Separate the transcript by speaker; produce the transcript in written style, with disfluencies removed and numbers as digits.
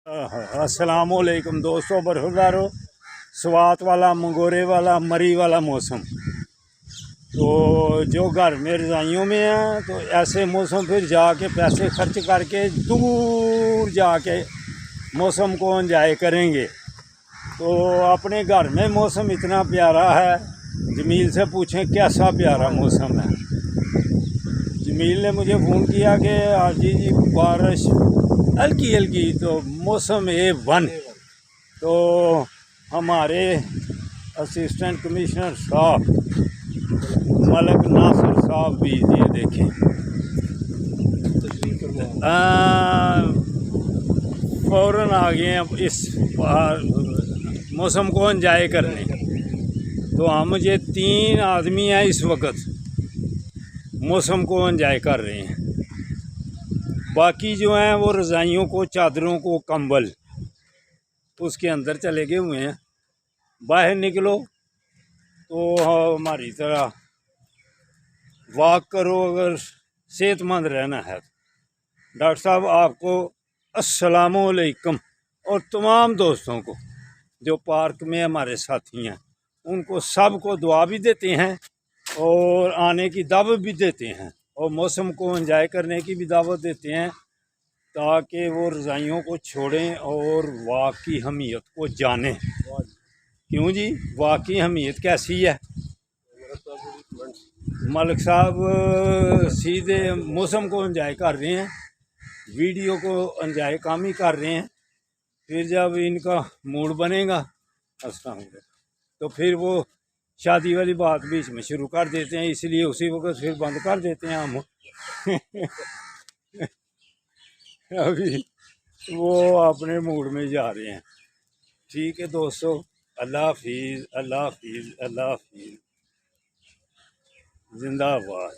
Speaker 1: अस्सलामुअलैकुम दोस्तों, बरखुरदारो स्वात वाला, मंगोरे वाला, मरी वाला मौसम। तो जो घर में रजाइयों में है तो ऐसे मौसम फिर जाके पैसे खर्च करके दूर जाके मौसम को एंजॉय करेंगे। तो अपने घर में मौसम इतना प्यारा है। जमील से पूछें कैसा प्यारा मौसम है। जमील ने मुझे फ़ोन किया कि हाजी जी बारिश हल्की हल्की, तो मौसम A1। तो हमारे असिस्टेंट कमिश्नर साहब मलक नासिर साहब भी ये देखें फ़ौरन आ गए हैं इस मौसम को एंजॉय करने। तो हम ये 3 आदमी हैं इस वक्त मौसम को एंजॉय कर रहे हैं। बाकी जो हैं वो रज़ाइयों को, चादरों को, कंबल उसके अंदर चले गए हुए हैं। बाहर निकलो तो हमारी तरह वॉक करो अगर सेहतमंद रहना है। डॉक्टर साहब आपको अस्सलामुअलैकुम, और तमाम दोस्तों को जो पार्क में हमारे साथी हैं उनको सबको दुआ भी देते हैं और आने की दावत भी देते हैं और मौसम को एंजॉय करने की भी दावत देते हैं, ताकि वो रज़ाइयों को छोड़ें और वाक़ की अहमियत को जानें। क्यों जी, वाक़ की अहमियत कैसी है? मलिक साहब सीधे मौसम को एंजॉय कर रहे हैं, वीडियो को एंजॉय काम ही कर रहे हैं। फिर जब इनका मूड बनेगा तो फिर वो शादी वाली बात बीच में शुरू कर देते हैं, इसलिए उसी वक्त फिर बंद कर देते हैं हम। अभी वो अपने मूड में जा रहे हैं। ठीक है दोस्तों, अल्लाह हाफिज़, अल्लाह हाफिज़, अल्लाह हाफिज़, जिंदाबाद।